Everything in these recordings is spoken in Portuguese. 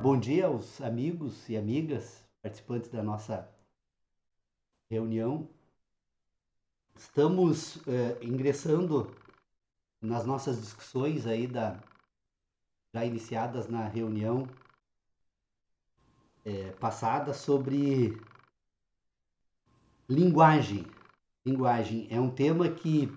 Bom dia aos amigos e amigas participantes da nossa reunião. Estamos ingressando nas nossas discussões aí já iniciadas na reunião passada sobre linguagem. Linguagem é um tema que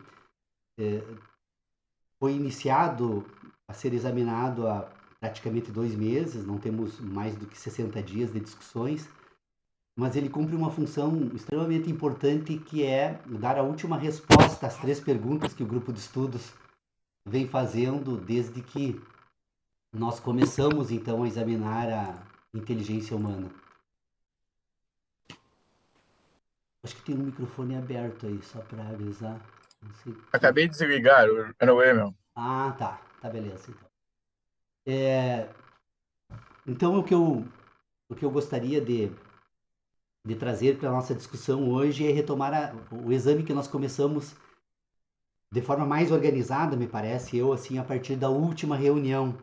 foi iniciado a ser examinado há praticamente 2 meses, não temos mais do que 60 dias de discussões, mas ele cumpre uma função extremamente importante, que é dar a última resposta às 3 perguntas que o grupo de estudos vem fazendo desde que nós começamos então a examinar a inteligência humana. Acho que tem um microfone aberto aí, só para avisar. Não sei. Acabei de desligar, era o Emil. Ah, tá beleza. Então o que eu gostaria de trazer para a nossa discussão hoje é retomar o exame que nós começamos de forma mais organizada, me parece, assim, a partir da última reunião,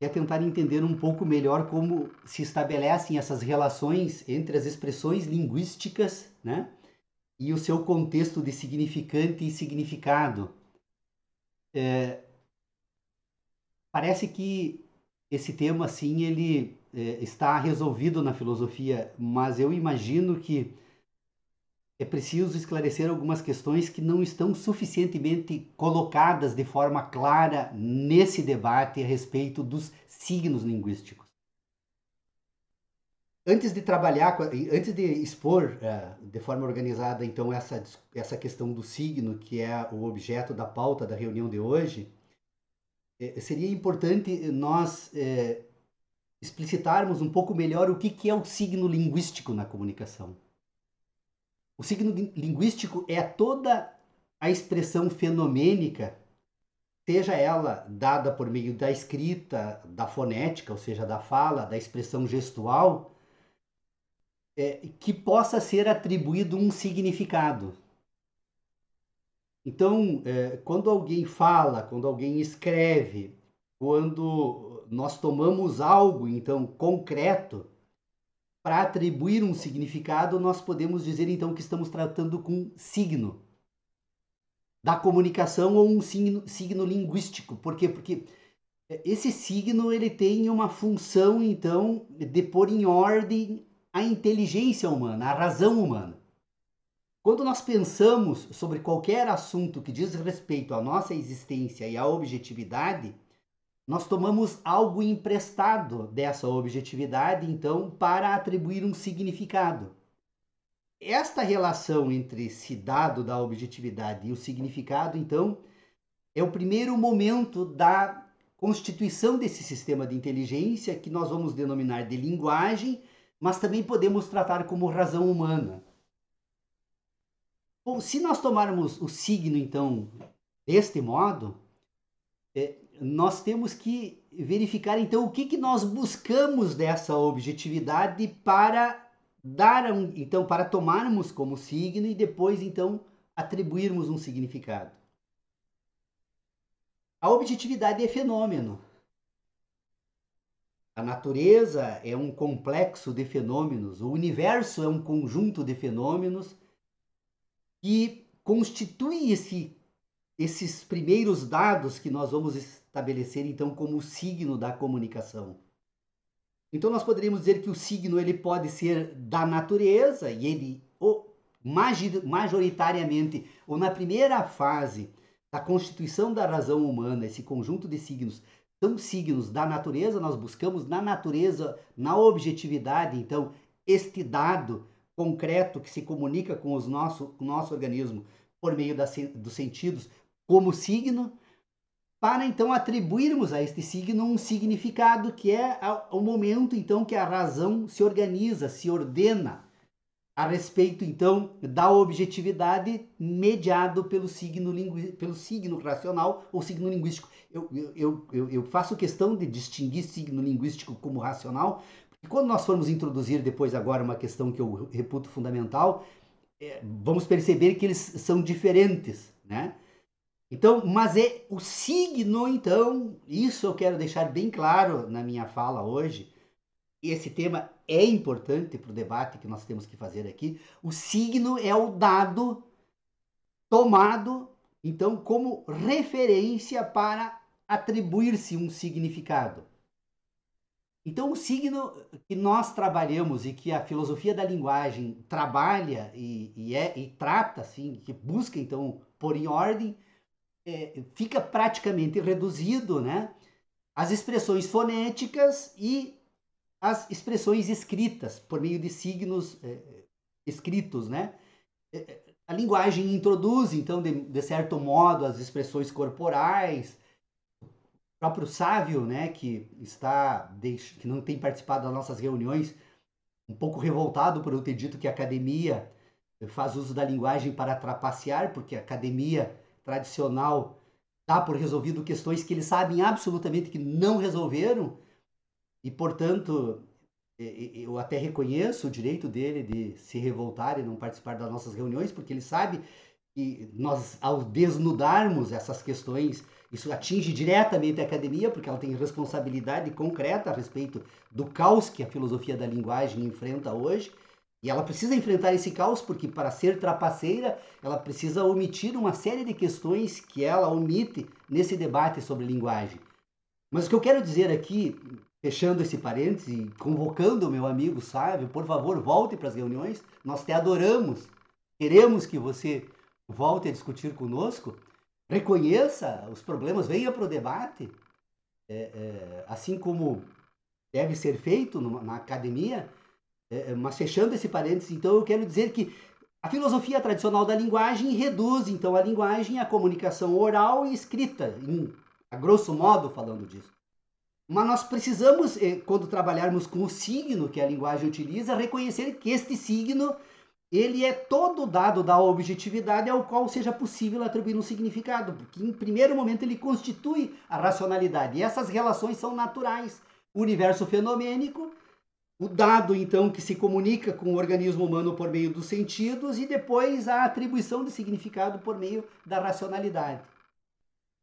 é tentar entender um pouco melhor como se estabelecem essas relações entre as expressões linguísticas, né, e o seu contexto de significante e significado. Parece que esse tema, assim, ele está resolvido na filosofia, mas eu imagino que é preciso esclarecer algumas questões que não estão suficientemente colocadas de forma clara nesse debate a respeito dos signos linguísticos. Antes de expor de forma organizada, então, essa questão do signo, que é o objeto da pauta da reunião de hoje, seria importante nós explicitarmos um pouco melhor o que é o signo linguístico na comunicação. O signo linguístico é toda a expressão fenomênica, seja ela dada por meio da escrita, da fonética, ou seja, da fala, da expressão gestual, que possa ser atribuído um significado. Então, quando alguém fala, quando alguém escreve, quando nós tomamos algo, então, concreto, para atribuir um significado, nós podemos dizer, então, que estamos tratando com signo da comunicação ou um signo linguístico. Por quê? Porque esse signo ele tem uma função, então, de pôr em ordem a inteligência humana, a razão humana. Quando nós pensamos sobre qualquer assunto que diz respeito à nossa existência e à objetividade, nós tomamos algo emprestado dessa objetividade, então, para atribuir um significado. Esta relação entre esse dado da objetividade e o significado, então, é o primeiro momento da constituição desse sistema de inteligência, que nós vamos denominar de linguagem, mas também podemos tratar como razão humana. Bom, se nós tomarmos o signo, então, deste modo, nós temos que verificar, então, o que nós buscamos dessa objetividade para então, para tomarmos como signo e depois, então, atribuirmos um significado. A objetividade é fenômeno. A natureza é um complexo de fenômenos, o universo é um conjunto de fenômenos que constitui esses primeiros dados que nós vamos estabelecer, então, como o signo da comunicação. Então, nós poderíamos dizer que o signo ele pode ser da natureza, e ele, majoritariamente, ou na primeira fase da constituição da razão humana, esse conjunto de signos, são signos da natureza, nós buscamos na natureza, na objetividade, então, este dado concreto que se comunica com o nosso organismo por meio dos sentidos, como signo, para então atribuirmos a este signo um significado, que é o momento então que a razão se organiza, se ordena a respeito então da objetividade, mediado pelo signo racional ou signo linguístico. Eu faço questão de distinguir signo linguístico como racional, porque quando nós formos introduzir depois agora uma questão que eu reputo fundamental, vamos perceber que eles são diferentes, né? Então, mas é o signo, então, isso eu quero deixar bem claro na minha fala hoje. Esse tema é importante para o debate que nós temos que fazer aqui. O signo é o dado tomado, então, como referência para atribuir-se um significado. Então, o signo que nós trabalhamos e que a filosofia da linguagem trabalha e trata, assim, que busca, então, pôr em ordem, fica praticamente reduzido, né, às expressões fonéticas e às expressões escritas, por meio de signos escritos, né? A linguagem introduz, então, de certo modo, as expressões corporais. O próprio Sávio, né, que não tem participado das nossas reuniões, um pouco revoltado por eu ter dito que a academia faz uso da linguagem para trapacear, porque a academia tradicional dá por resolvido questões que eles sabem absolutamente que não resolveram, e, portanto, eu até reconheço o direito dele de se revoltar e não participar das nossas reuniões, porque ele sabe que nós, ao desnudarmos essas questões, isso atinge diretamente a academia, porque ela tem responsabilidade concreta a respeito do caos que a filosofia da linguagem enfrenta hoje. E ela precisa enfrentar esse caos porque, para ser trapaceira, ela precisa omitir uma série de questões que ela omite nesse debate sobre linguagem. Mas o que eu quero dizer aqui, fechando esse parênteses e convocando o meu amigo Sávio, por favor, volte para as reuniões, nós te adoramos, queremos que você volte a discutir conosco, reconheça os problemas, venha para o debate, assim como deve ser feito na academia, mas fechando esse parênteses, então eu quero dizer que a filosofia tradicional da linguagem reduz, então, a linguagem à comunicação oral e escrita, a grosso modo falando disso. Mas nós precisamos, quando trabalharmos com o signo que a linguagem utiliza, reconhecer que este signo ele é todo dado da objetividade ao qual seja possível atribuir um significado, porque em primeiro momento ele constitui a racionalidade, e essas relações são naturais. O universo fenomênico, o dado então que se comunica com o organismo humano por meio dos sentidos e depois a atribuição de significado por meio da racionalidade.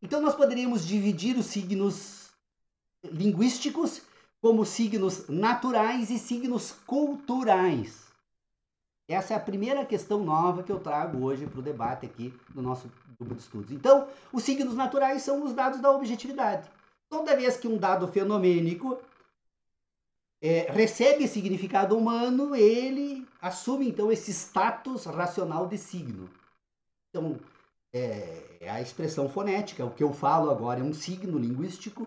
Então nós poderíamos dividir os signos linguísticos como signos naturais e signos culturais. Essa é a primeira questão nova que eu trago hoje para o debate aqui no nosso grupo de estudos. Então, os signos naturais são os dados da objetividade. Toda vez que um dado fenomênico recebe significado humano, ele assume então esse status racional de signo. Então, é a expressão fonética. O que eu falo agora é um signo linguístico.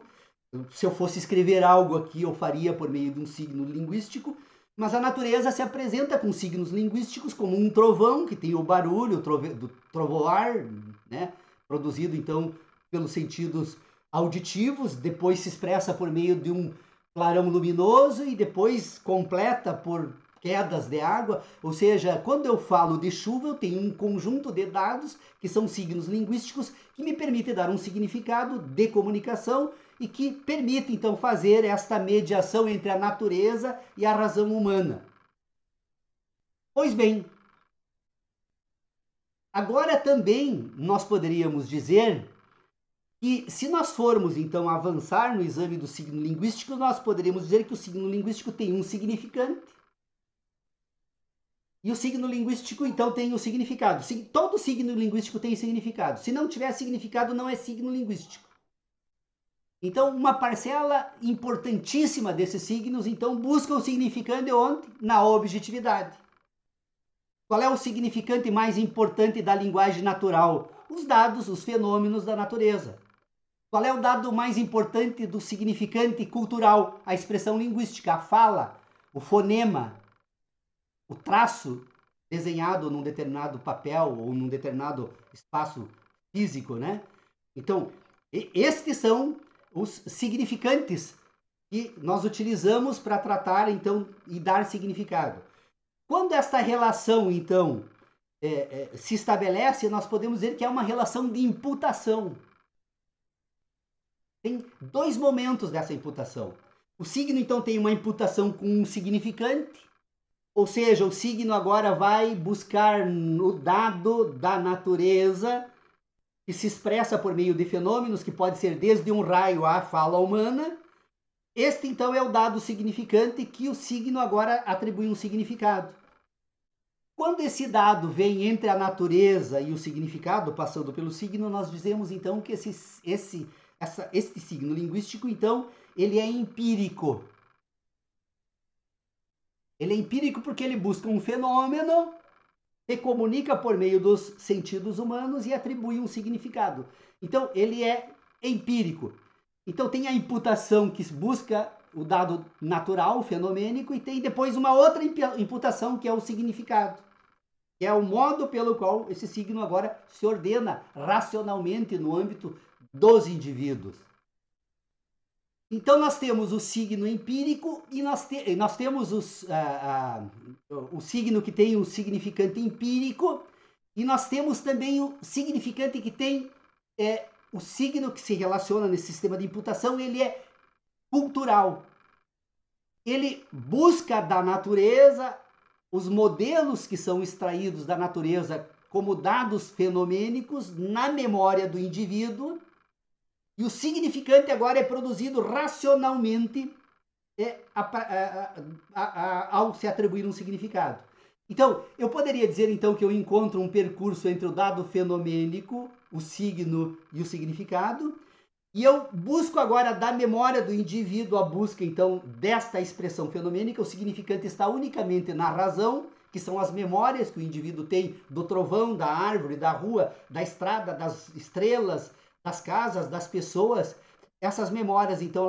Se eu fosse escrever algo aqui, eu faria por meio de um signo linguístico, mas a natureza se apresenta com signos linguísticos, como um trovão, que tem o barulho do trovoar, né, produzido então pelos sentidos auditivos, depois se expressa por meio de um clarão luminoso e depois completa por quedas de água. Ou seja, quando eu falo de chuva, eu tenho um conjunto de dados que são signos linguísticos que me permite dar um significado de comunicação e que permite então fazer esta mediação entre a natureza e a razão humana. Pois bem, agora também nós poderíamos dizer que, se nós formos então avançar no exame do signo linguístico, nós poderíamos dizer que o signo linguístico tem um significante. E o signo linguístico, então, tem um significado. Todo signo linguístico tem significado. Se não tiver significado, não é signo linguístico. Então, uma parcela importantíssima desses signos, então, busca o significante onde? Na objetividade. Qual é o significante mais importante da linguagem natural? Os dados, os fenômenos da natureza. Qual é o dado mais importante do significante cultural? A expressão linguística, a fala, o fonema, o traço desenhado num determinado papel ou num determinado espaço físico, né? Então, estes são os significantes que nós utilizamos para tratar, então, e dar significado. Quando esta relação, então, se estabelece, nós podemos dizer que é uma relação de imputação. Tem dois momentos dessa imputação. O signo, então, tem uma imputação com um significante, ou seja, o signo agora vai buscar no dado da natureza que se expressa por meio de fenômenos, que pode ser desde um raio à fala humana. Este, então, é o dado significante que o signo agora atribui um significado. Quando esse dado vem entre a natureza e o significado, passando pelo signo, nós dizemos, então, que este signo linguístico, então, ele é empírico. Ele é empírico porque ele busca um fenômeno, se comunica por meio dos sentidos humanos e atribui um significado. Então, ele é empírico. Então, tem a imputação que busca o dado natural, fenomênico, e tem depois uma outra imputação que é o significado, que é o modo pelo qual esse signo agora se ordena racionalmente no âmbito dos indivíduos. Então, nós temos o signo empírico e nós temos o signo que tem o significante empírico, e nós temos também o significante que tem o signo que se relaciona nesse sistema de imputação, ele é cultural. Ele busca da natureza os modelos que são extraídos da natureza como dados fenomênicos na memória do indivíduo, e o significante agora é produzido racionalmente ao se atribuir um significado. Então, eu poderia dizer então que eu encontro um percurso entre o dado fenomênico, o signo e o significado, e eu busco agora da memória do indivíduo a busca então desta expressão fenomênica. O significante está unicamente na razão, que são as memórias que o indivíduo tem do trovão, da árvore, da rua, da estrada, das estrelas, das casas, das pessoas. Essas memórias, então,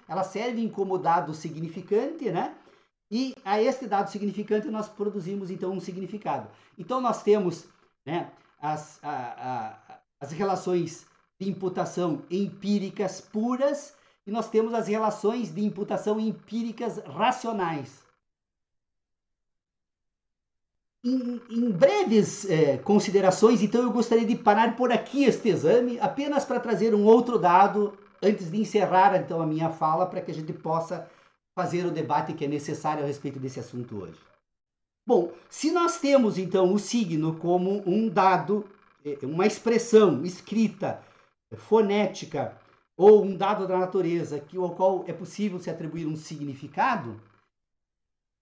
elas servem como dado significante, né? E a este dado significante nós produzimos, então, um significado. Então, nós temos, né, as relações de imputação empíricas puras e nós temos as relações de imputação empíricas racionais. Em breves considerações, então, eu gostaria de parar por aqui este exame, apenas para trazer um outro dado, antes de encerrar, então, a minha fala, para que a gente possa fazer o debate que é necessário a respeito desse assunto hoje. Bom, se nós temos, então, o signo como um dado, uma expressão escrita, fonética, ou um dado da natureza, ao qual é possível se atribuir um significado,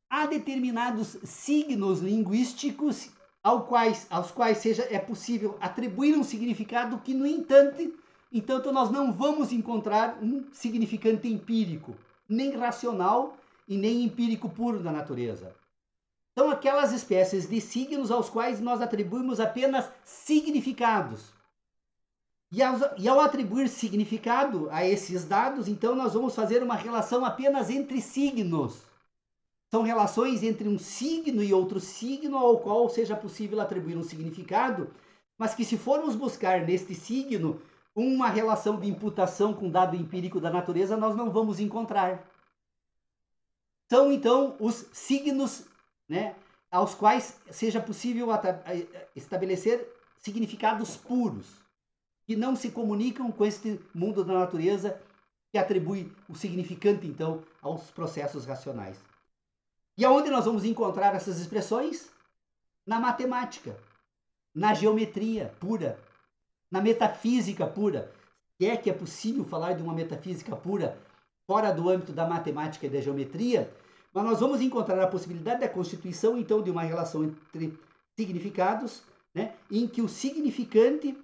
há determinados signos linguísticos aos quais é possível atribuir um significado que, no entanto, nós não vamos encontrar um significante empírico, nem racional e nem empírico puro da natureza. São aquelas espécies de signos aos quais nós atribuímos apenas significados. E ao atribuir significado a esses dados, então nós vamos fazer uma relação apenas entre signos. São relações entre um signo e outro signo ao qual seja possível atribuir um significado, mas que, se formos buscar neste signo uma relação de imputação com dado empírico da natureza, nós não vamos encontrar. São, então, os signos, né, aos quais seja possível estabelecer significados puros, que não se comunicam com este mundo da natureza que atribui o significante, então, aos processos racionais. E aonde nós vamos encontrar essas expressões? Na matemática, na geometria pura, na metafísica pura. Se é que é possível falar de uma metafísica pura fora do âmbito da matemática e da geometria, mas nós vamos encontrar a possibilidade da constituição, então, de uma relação entre significados, né, em que o significante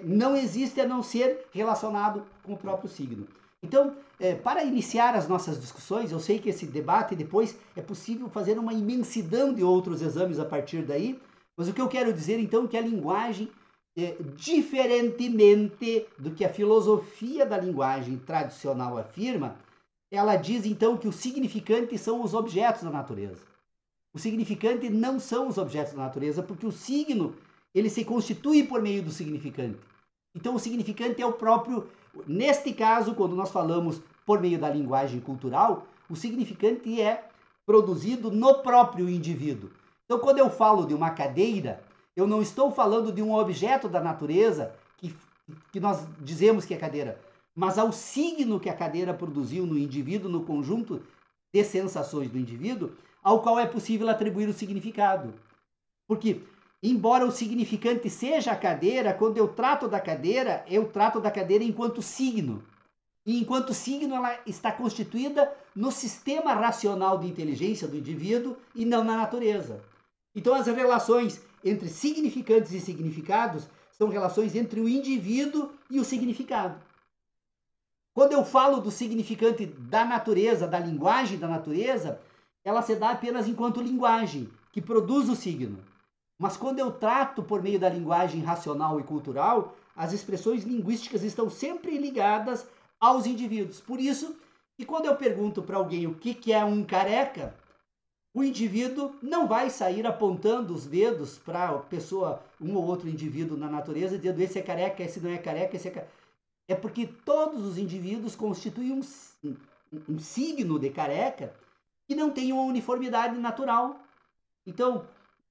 não existe a não ser relacionado com o próprio signo. Então, para iniciar as nossas discussões, eu sei que esse debate depois é possível fazer uma imensidão de outros exames a partir daí, mas o que eu quero dizer então é que a linguagem, diferentemente do que a filosofia da linguagem tradicional afirma, ela diz então que os significantes são os objetos da natureza. O significante não são os objetos da natureza, porque o signo ele se constitui por meio do significante. Então, o significante é o próprio. Neste caso, quando nós falamos por meio da linguagem cultural, o significante é produzido no próprio indivíduo. Então, quando eu falo de uma cadeira, eu não estou falando de um objeto da natureza que nós dizemos que é cadeira, mas ao signo que a cadeira produziu no indivíduo, no conjunto de sensações do indivíduo, ao qual é possível atribuir o significado. Porque embora o significante seja a cadeira, quando eu trato da cadeira enquanto signo. E enquanto signo, ela está constituída no sistema racional de inteligência do indivíduo e não na natureza. Então, as relações entre significantes e significados são relações entre o indivíduo e o significado. Quando eu falo do significante da natureza, da linguagem da natureza, ela se dá apenas enquanto linguagem, que produz o signo. Mas quando eu trato por meio da linguagem racional e cultural, as expressões linguísticas estão sempre ligadas aos indivíduos. Por isso, que quando eu pergunto para alguém o que é um careca, o indivíduo não vai sair apontando os dedos para a pessoa, um ou outro indivíduo na natureza, dizendo esse é careca, esse não é careca, esse é careca. É porque todos os indivíduos constituem um signo de careca que não tem uma uniformidade natural. Então,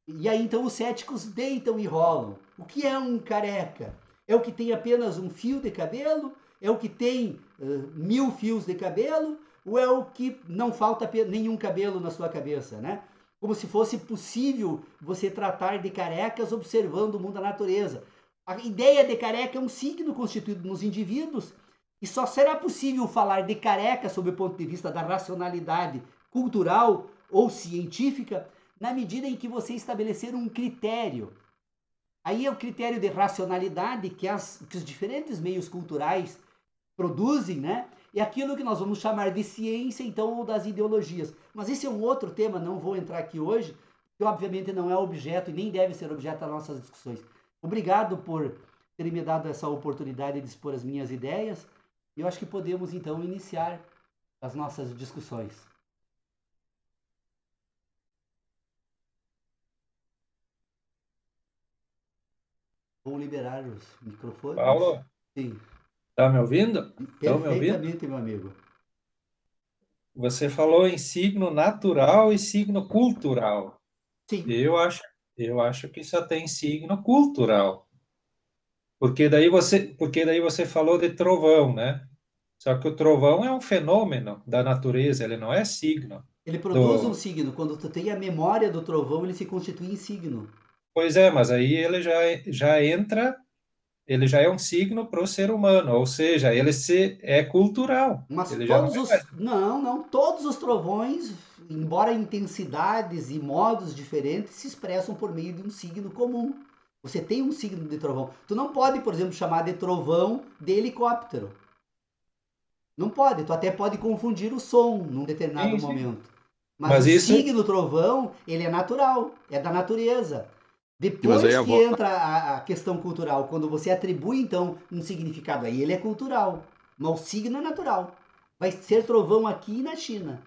e aí então os céticos deitam e rolam. O que é um careca? É o que tem apenas um fio de cabelo? É o que tem 1000 fios de cabelo? Ou é o que não falta nenhum cabelo na sua cabeça, né? Como se fosse possível você tratar de carecas observando o mundo da natureza. A ideia de careca é um signo constituído nos indivíduos e só será possível falar de careca sob o ponto de vista da racionalidade cultural ou científica na medida em que você estabelecer um critério. Aí é o critério de racionalidade que os diferentes meios culturais produzem, né? É aquilo que nós vamos chamar de ciência, então, ou das ideologias. Mas esse é um outro tema, não vou entrar aqui hoje, que obviamente não é objeto e nem deve ser objeto das nossas discussões. Obrigado por terem me dado essa oportunidade de expor as minhas ideias. E eu acho que podemos, então, iniciar as nossas discussões. Vou liberar os microfones. Paulo, Sim, tá me ouvindo? Estão me ouvindo? perfeitamente, meu amigo. Você falou em signo natural e signo cultural. Sim, Eu acho, eu acho que só tem signo cultural. Porque daí você falou de trovão, né? Só que o trovão é um fenômeno da natureza, ele não é signo ele produz um do. signo. Quando tu tem a memória do trovão, ele se constitui em signo. Pois é, mas aí ele já entra, ele já é um signo para o ser humano, ou seja, é cultural. Mas Ele já não todos é os. mais. Não, todos os trovões, embora intensidades e modos diferentes, se expressam por meio de um signo comum. Você tem um signo de trovão. Tu não pode, por exemplo, chamar de trovão de helicóptero. Não pode. Tu até pode confundir o som num determinado Sim, sim. momento. Mas o Mas isso, signo trovão, ele é natural, é da natureza. Mas aí Depois que entra a questão cultural, quando você atribui então um significado aí, ele é cultural. Mas o signo é natural. Vai ser trovão aqui e na China.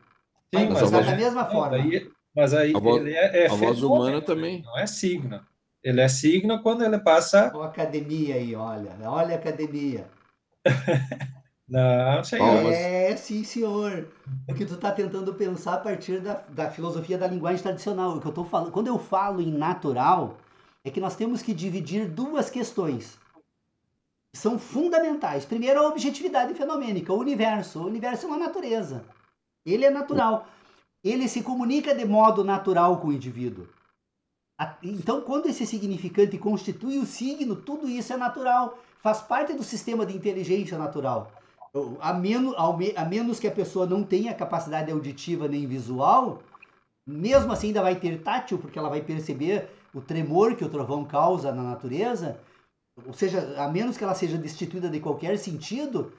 Vai sim, mas a mas começar da voz, mesma não, forma. aí a ele voz, é a voz humana fenômeno, ele também. não é signo. Ele é signo quando ele passa. Olha a academia aí, olha. Olha a academia. Não, Paulo, senhor. mas É, sim, senhor. Porque tu está tentando pensar a partir da filosofia da linguagem tradicional. O que eu tô falando, quando eu falo em natural, é que nós temos que dividir duas questões que são fundamentais. Primeiro, a objetividade fenomênica, o universo. O universo é uma natureza. Ele é natural. Ele se comunica de modo natural com o indivíduo. Então, quando esse significante constitui o signo, tudo isso é natural, faz parte do sistema de inteligência natural. A menos que a pessoa não tenha capacidade auditiva nem visual, mesmo assim ainda vai ter tátil, porque ela vai perceber o tremor que o trovão causa na natureza, ou seja, a menos que ela seja destituída de qualquer sentido,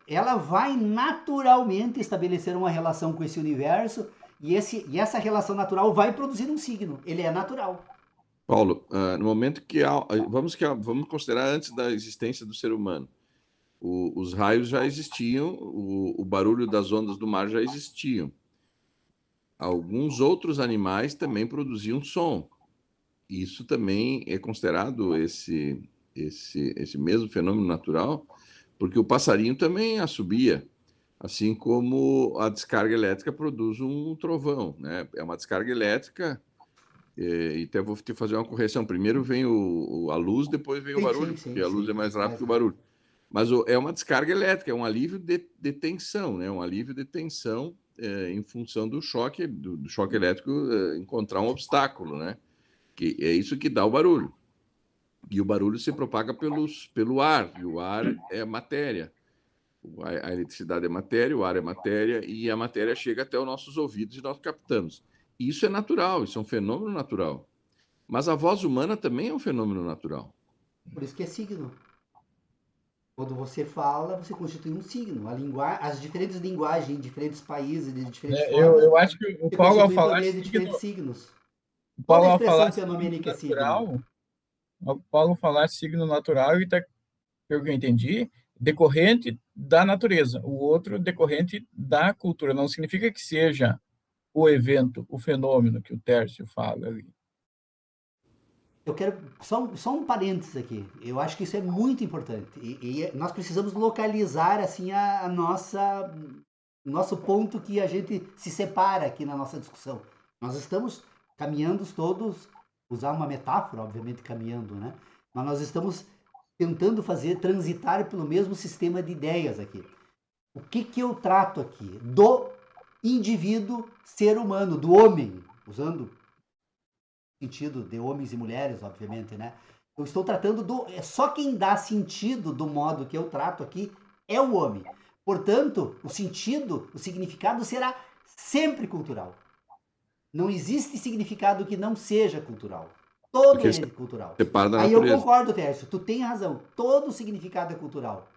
ela vai naturalmente estabelecer uma relação com esse universo e essa relação natural vai produzir um signo. Ele é natural. Paulo, no momento vamos considerar antes da existência do ser humano. Os raios já existiam, o barulho das ondas do mar já existiam. Alguns outros animais também produziam som. Isso também é considerado esse mesmo fenômeno natural, porque o passarinho também assobia, assim como a descarga elétrica produz um trovão, né? É uma descarga elétrica. E até vou te fazer uma correção. Primeiro vem a luz, depois vem o Sim, barulho, sim, porque sim, a luz sim. é mais rápida Mais que o rápido. barulho. Mas é uma descarga elétrica, é um alívio de tensão, né? Um alívio de tensão em função do choque elétrico encontrar um obstáculo, né? Que é isso que dá o barulho. E o barulho se propaga pelo ar, e o ar é matéria. A eletricidade é matéria, o ar é matéria, e a matéria chega até os nossos ouvidos e nós captamos. Isso é natural, isso é um fenômeno natural. Mas a voz humana também é um fenômeno natural. Por isso que é signo. Quando você fala, você constitui um signo. As diferentes linguagens em diferentes países, de diferentes formas, Eu acho que o se Paulo, ao constituem por falar meio de signo, diferentes signos. o Toda Paulo, ao expressão falar signo fenomênica é signo. natural, o Paulo falar signo natural, e tá, pelo que eu entendi, decorrente da natureza. O outro decorrente da cultura. Não significa que seja o evento, o fenômeno que o Tércio fala ali. Eu quero só um parênteses aqui. Eu acho que isso é muito importante. E nós precisamos localizar assim a nossa nosso ponto que a gente se separa aqui na nossa discussão. Nós estamos caminhando todos, usar uma metáfora, obviamente caminhando, né? Mas nós estamos tentando fazer transitar pelo mesmo sistema de ideias aqui. O que eu trato aqui? Do indivíduo ser humano, do homem, usando sentido de homens e mulheres, obviamente, né? Eu estou tratando do. Só quem dá sentido do modo que eu trato aqui é o homem. Portanto, o sentido, o significado será sempre cultural. Não existe significado que não seja cultural. Todo Porque ele é cultural. separa da Aí eu natureza. concordo, Tércio, tu tem razão. Todo significado é cultural.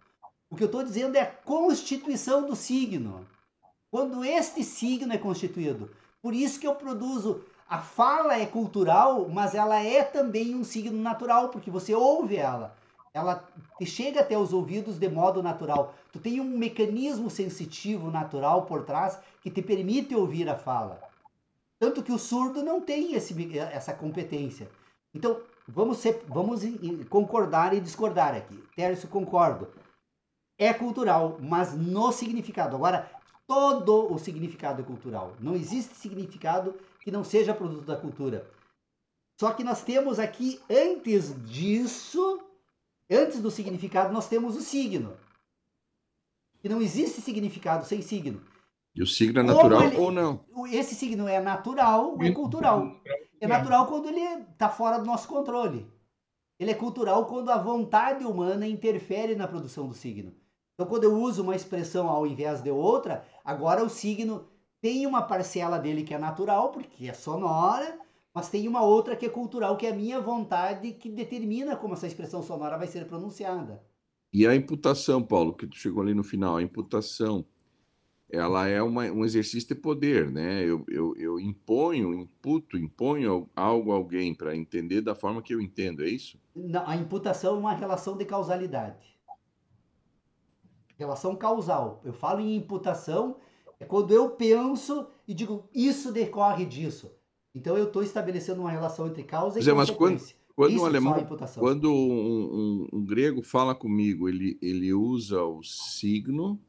O que eu estou dizendo é a constituição do signo. Quando este signo é constituído. Por isso que eu produzo. A fala é cultural, mas ela é também um signo natural, porque você ouve ela. Ela te chega até os ouvidos de modo natural. Tu tem um mecanismo sensitivo natural por trás que te permite ouvir a fala. Tanto que o surdo não tem essa competência. Então, vamos concordar e discordar aqui. Tércio, concordo. É cultural, mas no significado. Agora, todo o significado é cultural. Não existe significado que não seja produto da cultura. Só que nós temos aqui, antes disso, antes do significado, nós temos o signo. E não existe significado sem signo. E o signo é Como natural ou não? esse signo é natural, é cultural. É natural quando ele está fora do nosso controle. Ele é cultural quando a vontade humana interfere na produção do signo. Então, quando eu uso uma expressão ao invés de outra, agora o signo tem uma parcela dele que é natural, porque é sonora, mas tem uma outra que é cultural, que é a minha vontade, que determina como essa expressão sonora vai ser pronunciada. E a imputação, Paulo, que tu chegou ali no final, a imputação, ela é um exercício de poder, né? Eu imponho algo a alguém para entender da forma que eu entendo, é isso? Não, a imputação é uma relação de causalidade. Relação causal. Eu falo em imputação, é quando eu penso e digo, isso decorre disso. Então eu estou estabelecendo uma relação entre causa e Pois é, mas consequência. quando um Isso só a alemão, imputação. quando um grego fala comigo, ele usa o signo,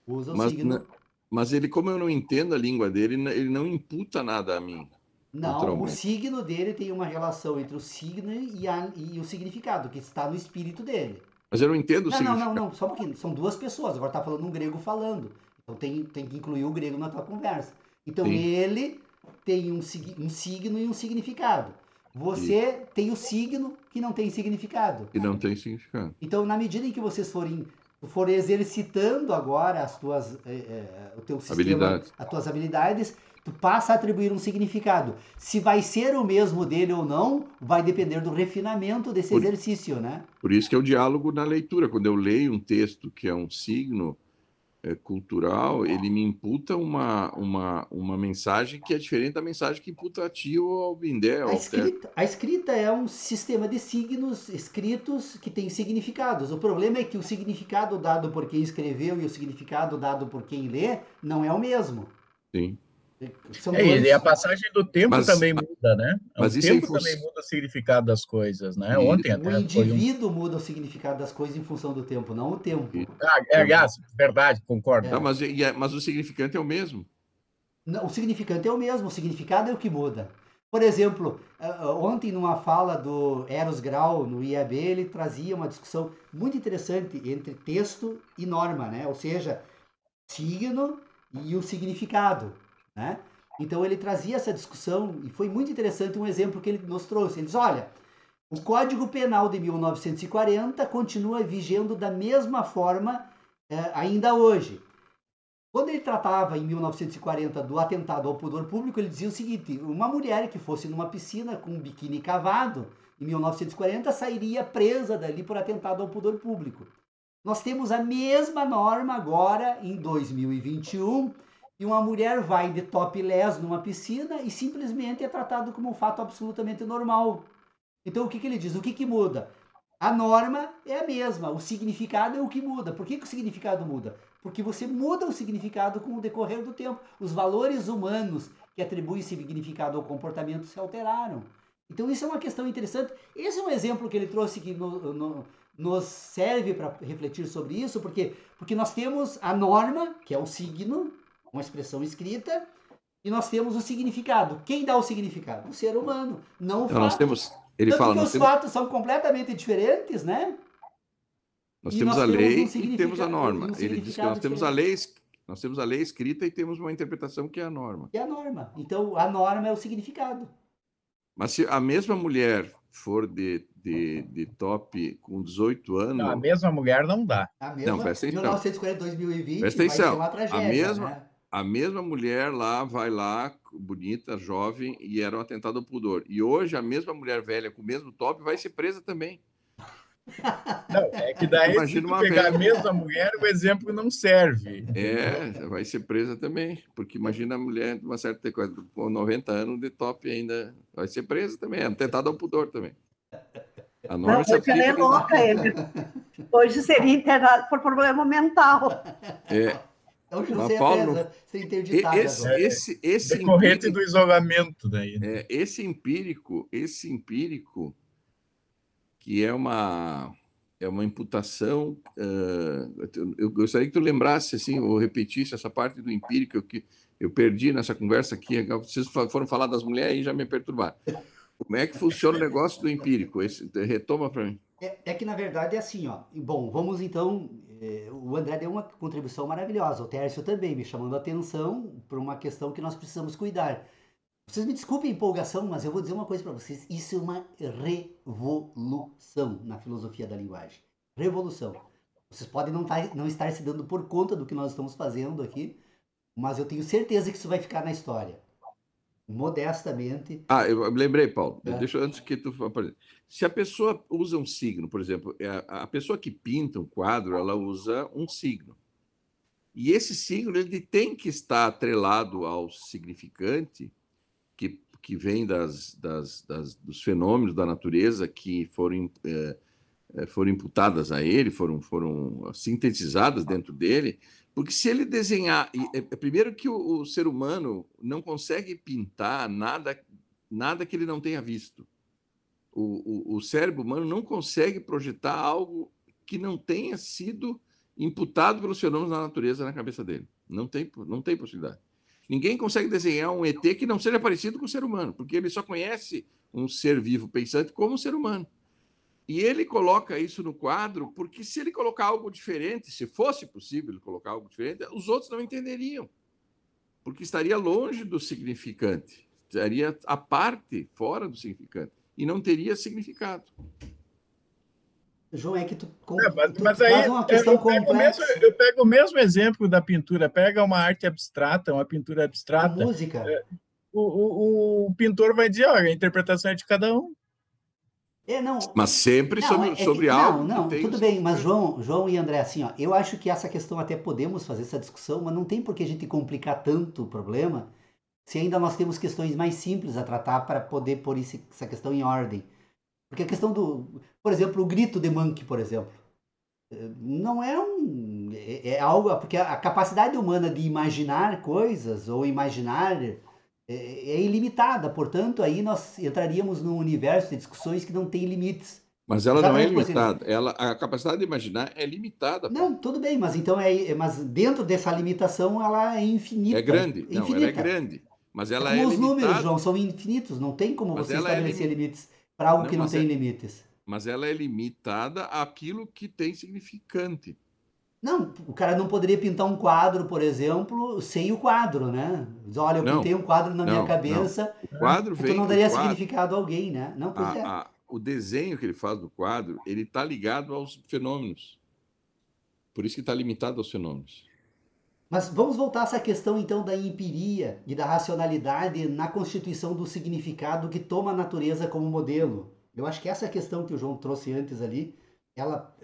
Usa o mas, signo. mas ele, como eu não entendo a língua dele, ele não imputa nada a mim, Não, o naturalmente. signo dele tem uma relação entre o signo e o significado, que está no espírito dele. Mas eu não entendo o significado. Não, só um pouquinho. São duas pessoas. Agora tá falando um grego falando. Então tem que incluir o grego na tua conversa. Então Sim, ele tem um signo e um significado. isso. Você tem o signo que não tem significado. E não tem significado. Então, na medida em que vocês forem exercitando agora o teu sistema, Habilidades. as tuas habilidades, tu passa a atribuir um significado. Se vai ser o mesmo dele ou não, vai depender do refinamento desse Por, exercício, né? por isso que é o diálogo na leitura. Quando eu leio um texto que é um signo cultural, ele me imputa uma mensagem que é diferente da mensagem que imputa a ti ou ao Bindé, ou ao Té. A escrita é um sistema de signos escritos que tem significados. O problema é que o significado dado por quem escreveu e o significado dado por quem lê não é o mesmo. Sim. São E a dois. passagem do tempo Mas, também muda, né? O mas isso é em tempo também função. muda o significado das coisas, né? Ontem O até foi um. indivíduo muda o significado das coisas em função do tempo, não o tempo. Aliás, verdade, concordo. Tá, É. mas o significante é o mesmo. Não, o significante é o mesmo, o significado é o que muda. Por exemplo, ontem numa fala do Eros Grau no IAB, ele trazia uma discussão muito interessante entre texto e norma, né? Ou seja, signo e o significado, né? Então ele trazia essa discussão e foi muito interessante um exemplo que ele nos trouxe. Ele diz, olha, o Código Penal de 1940 continua vigendo da mesma forma ainda hoje. Quando ele tratava em 1940 do atentado ao pudor público, ele dizia o seguinte, uma mulher que fosse numa piscina com um biquíni cavado, em 1940, sairia presa dali por atentado ao pudor público. Nós temos a mesma norma agora, em 2021, e uma mulher vai de topless numa piscina e simplesmente é tratado como um fato absolutamente normal. Então, o que ele diz? O que muda? A norma é a mesma, o significado é o que muda. Por que o significado muda? Porque você muda o significado com o decorrer do tempo. Os valores humanos que atribuem significado ao comportamento se alteraram. Então, isso é uma questão interessante. Esse é um exemplo que ele trouxe que nos serve para refletir sobre isso, porque nós temos a norma, que é o signo, uma expressão escrita, e nós temos o significado. Quem dá o significado? O ser humano, não o fato. Nós temos, ele Tanto fala, que nós os temos, fatos são completamente diferentes, né? nós E temos nós a temos lei um e temos a norma. um Ele diz que significado diferente. nós temos a lei escrita e temos uma interpretação que é a norma. É a norma. Então, a norma é o significado. Mas se a mesma mulher for de top com 18 anos... Não, a mesma mulher não dá. A mesma, Não, presta atenção. 1940, 2020, Presta vai atenção. ser uma tragédia, né? A mesma mulher vai lá, bonita, jovem, e era um atentado ao pudor. E hoje a mesma mulher velha com o mesmo top vai ser presa também. Não, é que daí, Imagina se tu uma pegar velha. a mesma mulher, o exemplo não serve. Vai ser presa também. Porque imagina a mulher de uma certa coisa, com 90 anos de top ainda, vai ser presa também. É um atentado ao pudor também. A norma Não, hoje ela é louca, ele. Hoje seria internado por problema mental. É o José Paulo, ser interditado. Esse decorrente do isolamento daí. Esse empírico, que é uma imputação. Eu gostaria que tu lembrasse, assim, ou repetisse essa parte do empírico que eu perdi nessa conversa aqui. Vocês foram falar das mulheres e já me perturbaram. Como é que funciona o negócio do empírico? Retoma para mim. É que, na verdade, é assim, ó. Bom, vamos então... O André deu uma contribuição maravilhosa, o Tércio também, me chamando a atenção para uma questão que nós precisamos cuidar. Vocês me desculpem a empolgação, mas eu vou dizer uma coisa para vocês. Isso é uma revolução na filosofia da linguagem. Revolução. Vocês podem não estar se dando por conta do que nós estamos fazendo aqui, mas eu tenho certeza que isso vai ficar na história. Modestamente. Eu lembrei, Paulo. Deixa antes que tu... Se a pessoa usa um signo, por exemplo, a pessoa que pinta um quadro, ela usa um signo. E esse signo ele tem que estar atrelado ao significante que vem dos fenômenos da natureza que foram imputadas a ele, foram sintetizadas dentro dele, porque se ele desenhar... Primeiro que o ser humano não consegue pintar nada que ele não tenha visto. O cérebro humano não consegue projetar algo que não tenha sido imputado pelos fenômenos da natureza na cabeça dele. Não tem possibilidade. Ninguém consegue desenhar um ET que não seja parecido com o ser humano, porque ele só conhece um ser vivo pensante como um ser humano. E ele coloca isso no quadro porque se ele colocar algo diferente, se fosse possível ele colocar algo diferente, os outros não entenderiam, porque estaria longe do significante, estaria à parte, fora do significante, e não teria significado. João, é que tu mas aí faz uma questão complexa. Eu pego o mesmo exemplo da pintura, pega uma arte abstrata, uma pintura abstrata. A música. O pintor vai dizer, olha, a interpretação é de cada um. Mas sempre sobre algo. Não, tudo bem, mas João e André, assim, ó, eu acho que essa questão até podemos fazer essa discussão, mas não tem por que a gente complicar tanto o problema se ainda nós temos questões mais simples a tratar para poder pôr essa questão em ordem. Porque a questão por exemplo, o grito de Monkey, por exemplo, não é é algo, porque a capacidade humana de imaginar coisas ou imaginar é ilimitada, portanto, aí nós entraríamos num universo de discussões que não tem limites. Mas ela não é limitada, a capacidade de imaginar é limitada. Não, tudo bem, mas então mas dentro dessa limitação ela é infinita. É grande, ela é grande, mas ela é limitada. Os números, João, são infinitos, não tem como você estabelecer limites para algo que não tem limites. Mas ela é limitada àquilo que tem significante. Não, o cara não poderia pintar um quadro, por exemplo, sem o quadro, né? Diz, olha, eu Não, pintei um quadro na minha não. cabeça, O quadro então não o daria quadro, significado a alguém, né? Não, pois é. o desenho que ele faz do quadro, ele está ligado aos fenômenos. Por isso que está limitado aos fenômenos. Mas vamos voltar a essa questão então da empiria e da racionalidade na constituição do significado que toma a natureza como modelo. Eu acho que essa questão que o João trouxe antes ali, ela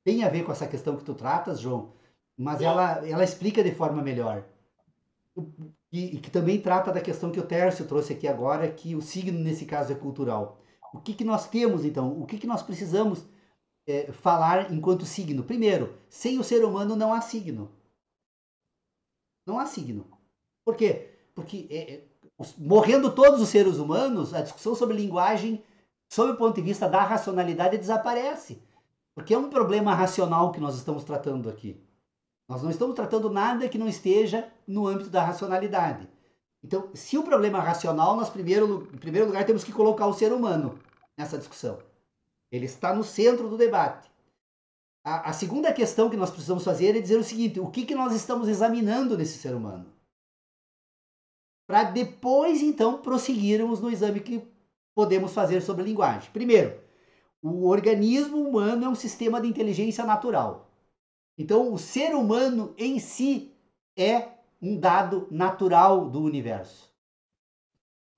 tem a ver com essa questão que tu tratas, João, mas ela explica de forma melhor. E que também trata da questão que o Tércio trouxe aqui agora, que o signo nesse caso é cultural. O que nós temos então? O que nós precisamos falar enquanto signo? Primeiro, sem o ser humano não há signo. Não há signo. Por quê? Porque morrendo todos os seres humanos, a discussão sobre linguagem, sob o ponto de vista da racionalidade, desaparece. Porque é um problema racional que nós estamos tratando aqui. Nós não estamos tratando nada que não esteja no âmbito da racionalidade. Então, se o problema é racional, nós em primeiro lugar temos que colocar o ser humano nessa discussão. Ele está no centro do debate. A segunda questão que nós precisamos fazer é dizer o seguinte: o que nós estamos examinando nesse ser humano? Para depois, então, prosseguirmos no exame que podemos fazer sobre a linguagem. Primeiro, o organismo humano é um sistema de inteligência natural. Então, o ser humano em si é um dado natural do universo.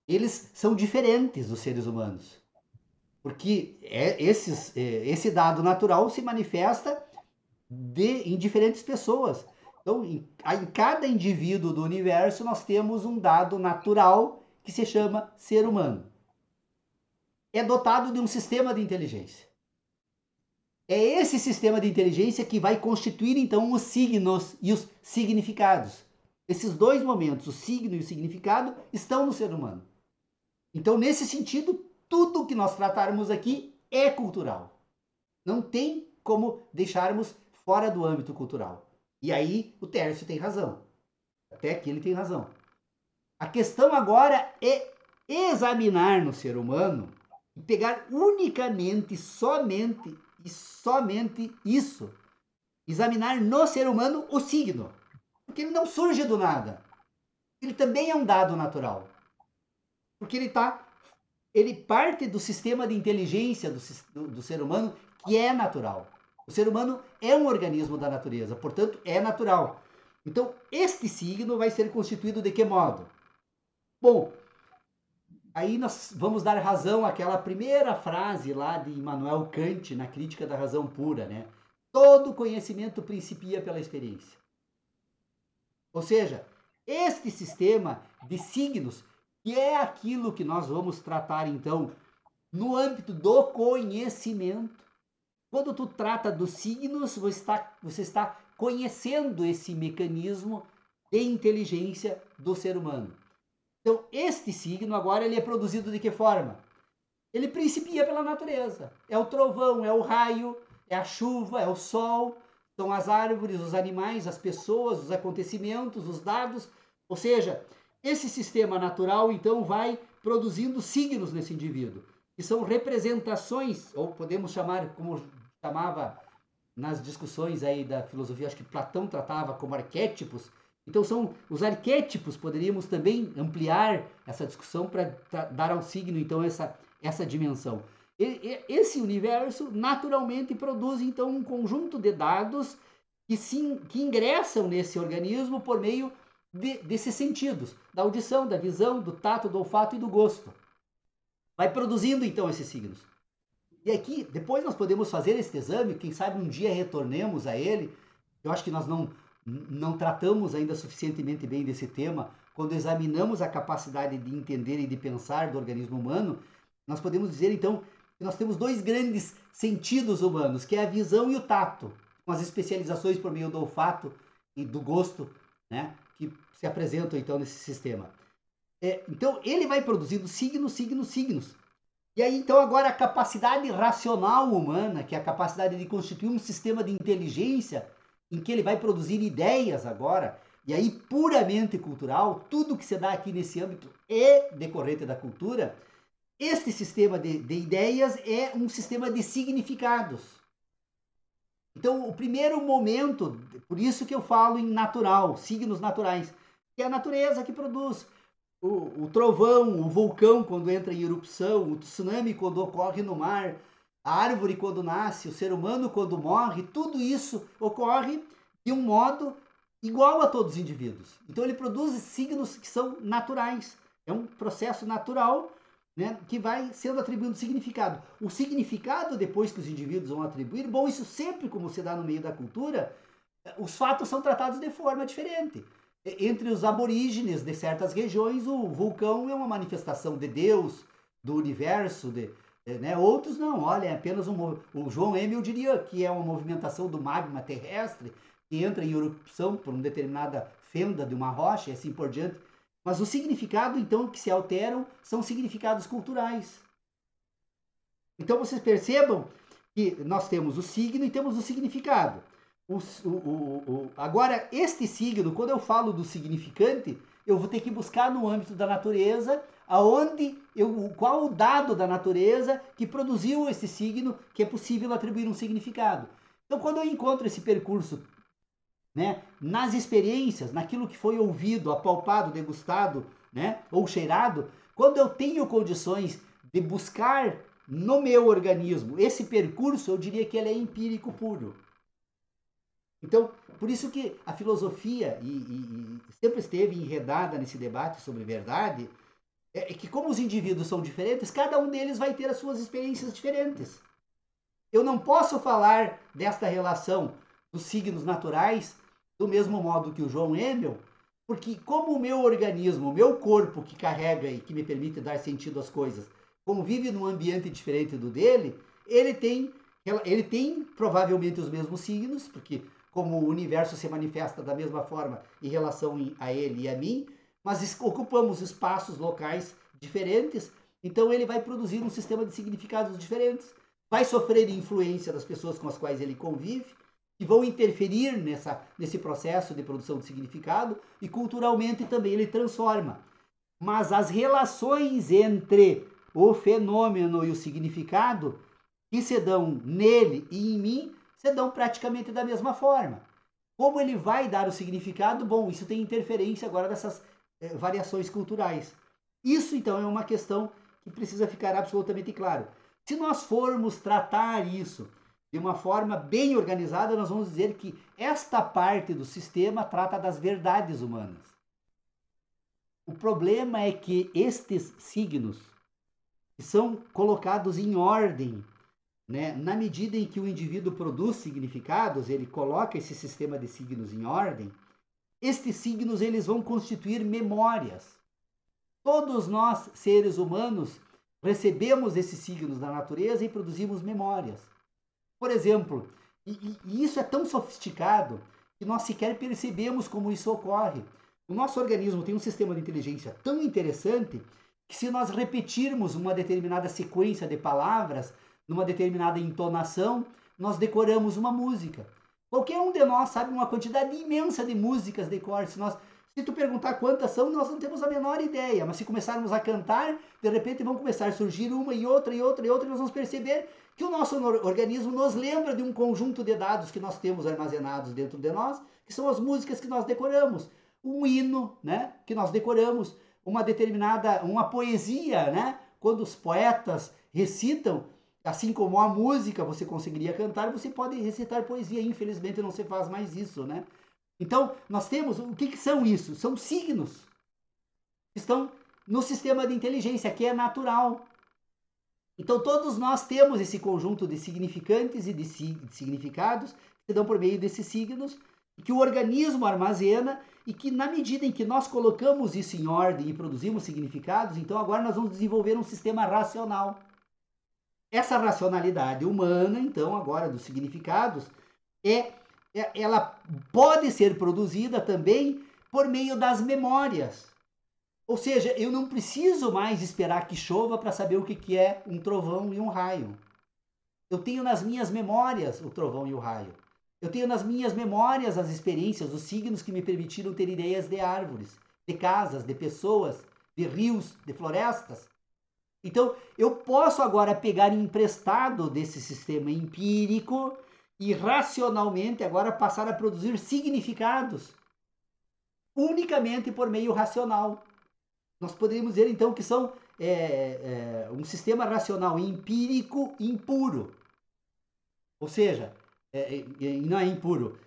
Eles são diferentes dos seres humanos, porque esse dado natural se manifesta em diferentes pessoas. Então, em cada indivíduo do universo, nós temos um dado natural que se chama ser humano. É dotado de um sistema de inteligência. É esse sistema de inteligência que vai constituir, então, os signos e os significados. Esses dois momentos, o signo e o significado, estão no ser humano. Então, nesse sentido, tudo que nós tratarmos aqui é cultural. Não tem como deixarmos fora do âmbito cultural. E aí o Tércio tem razão. Até aqui ele tem razão. A questão agora é examinar no ser humano e pegar unicamente, somente e somente isso. Examinar no ser humano o signo. Porque ele não surge do nada. Ele também é um dado natural. Porque ele parte do sistema de inteligência do ser humano que é natural. O ser humano é um organismo da natureza, portanto, é natural. Então, este signo vai ser constituído de que modo? Bom, aí nós vamos dar razão àquela primeira frase lá de Immanuel Kant na Crítica da Razão Pura, né? Todo conhecimento principia pela experiência. Ou seja, este sistema de signos, que é aquilo que nós vamos tratar então no âmbito do conhecimento. Quando tu trata dos signos, você está conhecendo esse mecanismo de inteligência do ser humano. Então, este signo agora ele é produzido de que forma? Ele principia pela natureza. É o trovão, é o raio, é a chuva, é o sol, são as árvores, os animais, as pessoas, os acontecimentos, os dados. Ou seja, esse sistema natural, então, vai produzindo signos nesse indivíduo, que são representações, ou podemos chamar, como chamava nas discussões aí da filosofia, acho que Platão tratava como arquétipos. Então são os arquétipos, poderíamos também ampliar essa discussão para dar ao signo então essa dimensão. Esse universo naturalmente produz então um conjunto de dados que ingressam nesse organismo por meio desses sentidos, da audição, da visão, do tato, do olfato e do gosto. Vai produzindo então esses signos. E aqui, depois nós podemos fazer esse exame, quem sabe um dia retornemos a ele. Eu acho que nós não tratamos ainda suficientemente bem desse tema. Quando examinamos a capacidade de entender e de pensar do organismo humano, nós podemos dizer então que nós temos dois grandes sentidos humanos, que é a visão e o tato, com as especializações por meio do olfato e do gosto, né, que se apresentam então nesse sistema. Então ele vai produzindo signos. E aí, então, agora a capacidade racional humana, que é a capacidade de constituir um sistema de inteligência em que ele vai produzir ideias agora, e aí puramente cultural, tudo que se dá aqui nesse âmbito é decorrente da cultura. Este sistema de ideias é um sistema de significados. Então, o primeiro momento, por isso que eu falo em natural, signos naturais, que é a natureza que produz. O trovão, o vulcão quando entra em erupção, o tsunami quando ocorre no mar, a árvore quando nasce, o ser humano quando morre, tudo isso ocorre de um modo igual a todos os indivíduos. Então ele produz signos que são naturais. É um processo natural, né, que vai sendo atribuído significado. O significado, depois que os indivíduos vão atribuir, bom, isso sempre como se dá no meio da cultura, os fatos são tratados de forma diferente. Entre os aborígenes de certas regiões, o vulcão é uma manifestação de Deus, do universo, né? Outros não, olha, é apenas o João Emil diria que é uma movimentação do magma terrestre que entra em erupção por uma determinada fenda de uma rocha e assim por diante. Mas o significado, então, que se alteram são significados culturais. Então, vocês percebam que nós temos o signo e temos o significado. Agora, este signo, quando eu falo do significante, eu vou ter que buscar no âmbito da natureza, qual o dado da natureza que produziu esse signo, que é possível atribuir um significado. Então, quando eu encontro esse percurso, né, nas experiências, naquilo que foi ouvido, apalpado, degustado, né, ou cheirado, quando eu tenho condições de buscar no meu organismo esse percurso, eu diria que ele é empírico puro. Então, por isso que a filosofia sempre esteve enredada nesse debate sobre verdade, é que como os indivíduos são diferentes, cada um deles vai ter as suas experiências diferentes. Eu não posso falar desta relação dos signos naturais do mesmo modo que o João Emil, porque como o meu organismo, o meu corpo que carrega e que me permite dar sentido às coisas, convive num ambiente diferente do dele, ele tem provavelmente os mesmos signos, porque como o universo se manifesta da mesma forma em relação a ele e a mim, mas ocupamos espaços locais diferentes, então ele vai produzir um sistema de significados diferentes, vai sofrer influência das pessoas com as quais ele convive, que vão interferir nesse processo de produção de significado, e culturalmente também ele transforma. Mas as relações entre o fenômeno e o significado que se dão nele e em mim se dão praticamente da mesma forma. Como ele vai dar o significado? Bom, isso tem interferência agora dessas variações culturais. Isso, então, é uma questão que precisa ficar absolutamente claro. Se nós formos tratar isso de uma forma bem organizada, nós vamos dizer que esta parte do sistema trata das verdades humanas. O problema é que estes signos que são colocados em ordem, né, na medida em que o indivíduo produz significados, ele coloca esse sistema de signos em ordem, estes signos eles vão constituir memórias. Todos nós, seres humanos, recebemos esses signos da natureza e produzimos memórias. Por exemplo, e isso é tão sofisticado que nós sequer percebemos como isso ocorre. O nosso organismo tem um sistema de inteligência tão interessante que se nós repetirmos uma determinada sequência de palavras, numa determinada entonação, nós decoramos uma música. Qualquer um de nós sabe uma quantidade imensa de músicas de cor. Se tu perguntar quantas são, nós não temos a menor ideia. Mas se começarmos a cantar, de repente vão começar a surgir uma e outra e outra e outra, e nós vamos perceber que o nosso organismo nos lembra de um conjunto de dados que nós temos armazenados dentro de nós, que são as músicas que nós decoramos. Um hino, né, que nós decoramos, uma poesia, né, quando os poetas recitam, assim como a música você conseguiria cantar, você pode recitar poesia. Infelizmente não se faz mais isso, né? Então, nós temos, o que são isso? São signos que estão no sistema de inteligência, que é natural. Então, todos nós temos esse conjunto de significantes e de significados que se dão por meio desses signos, que o organismo armazena e que, na medida em que nós colocamos isso em ordem e produzimos significados, então agora nós vamos desenvolver um sistema racional. Essa racionalidade humana, então, agora dos significados, ela pode ser produzida também por meio das memórias. Ou seja, eu não preciso mais esperar que chova para saber o que é um trovão e um raio. Eu tenho nas minhas memórias o trovão e o raio. Eu tenho nas minhas memórias as experiências, os signos que me permitiram ter ideias de árvores, de casas, de pessoas, de rios, de florestas. Então, eu posso agora pegar emprestado desse sistema empírico e racionalmente agora passar a produzir significados unicamente por meio racional. Nós poderíamos dizer então que são um sistema racional empírico impuro. Ou seja, não é impuro,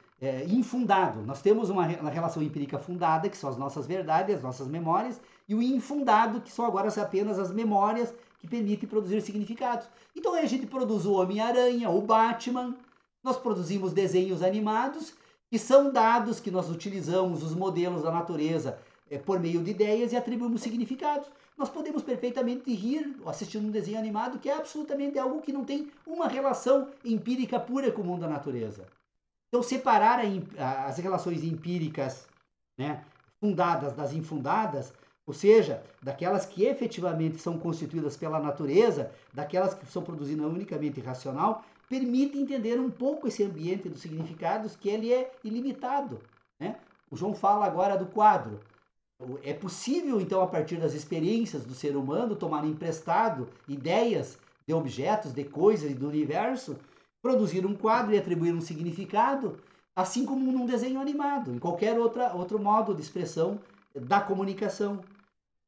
infundado. Nós temos uma relação empírica fundada, que são as nossas verdades, as nossas memórias, e o infundado, que são agora apenas as memórias que permitem produzir significados. Então a gente produz o Homem-Aranha, o Batman, nós produzimos desenhos animados, que são dados que nós utilizamos, os modelos da natureza, por meio de ideias e atribuímos significados. Nós podemos perfeitamente rir assistindo um desenho animado que é absolutamente algo que não tem uma relação empírica pura com o mundo da natureza. Então, separar as relações empíricas, né, fundadas das infundadas, ou seja, daquelas que efetivamente são constituídas pela natureza, daquelas que são produzidas unicamente racional, permite entender um pouco esse ambiente dos significados, que ele é ilimitado, né? O João fala agora do quadro. É possível, então, a partir das experiências do ser humano, tomar emprestado ideias de objetos, de coisas e do universo, produzir um quadro e atribuir um significado, assim como num desenho animado, em qualquer outro modo de expressão da comunicação.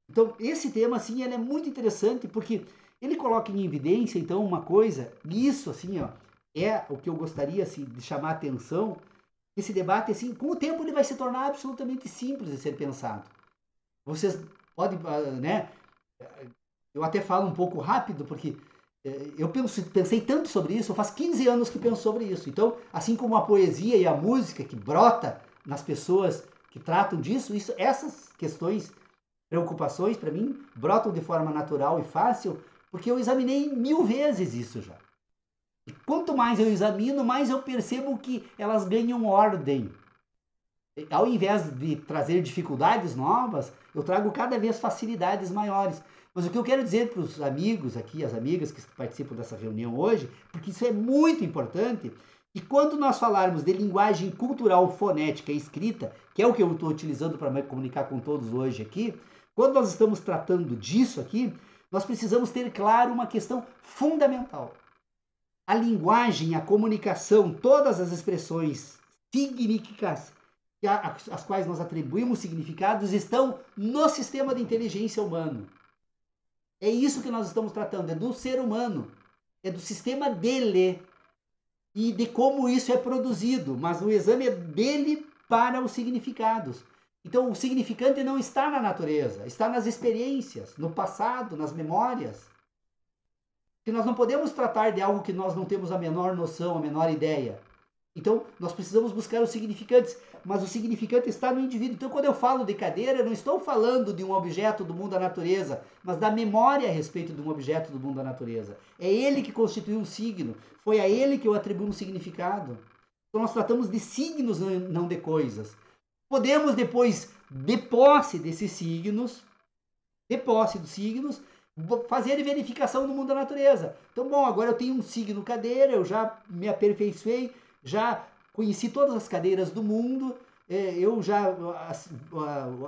Então, esse tema, assim, ele é muito interessante porque ele coloca em evidência, então, uma coisa, e isso, assim, ó, é o que eu gostaria, assim, de chamar a atenção. Esse debate, assim, com o tempo ele vai se tornar absolutamente simples de ser pensado. Vocês podem, né? Eu até falo um pouco rápido, porque eu pensei tanto sobre isso, faz 15 anos que penso sobre isso. Então, assim como a poesia e a música que brota nas pessoas que tratam disso, essas questões, preocupações, para mim, brotam de forma natural e fácil, porque eu examinei 1000 vezes isso já. E quanto mais eu examino, mais eu percebo que elas ganham ordem. Ao invés de trazer dificuldades novas, eu trago cada vez facilidades maiores. Mas o que eu quero dizer para os amigos aqui, as amigas que participam dessa reunião hoje, porque isso é muito importante, e quando nós falarmos de linguagem cultural fonética escrita, que é o que eu estou utilizando para me comunicar com todos hoje aqui, quando nós estamos tratando disso aqui, nós precisamos ter claro uma questão fundamental. A linguagem, a comunicação, todas as expressões significativas às quais nós atribuímos significados estão no sistema de inteligência humano. É isso que nós estamos tratando, é do ser humano, é do sistema dele e de como isso é produzido, mas o exame é dele para os significados. Então, o significante não está na natureza, está nas experiências, no passado, nas memórias. Que nós não podemos tratar de algo que nós não temos a menor noção, a menor ideia. Então, nós precisamos buscar os significantes, mas o significante está no indivíduo. Então, quando eu falo de cadeira, eu não estou falando de um objeto do mundo da natureza, mas da memória a respeito de um objeto do mundo da natureza. É ele que constituiu o signo, foi a ele que eu atribuo um significado. Então, nós tratamos de signos, não de coisas. Podemos depois, de posse desses signos, fazer verificação no mundo da natureza. Então, bom, agora eu tenho um signo cadeira, eu já me aperfeiçoei, já conheci todas as cadeiras do mundo, eu já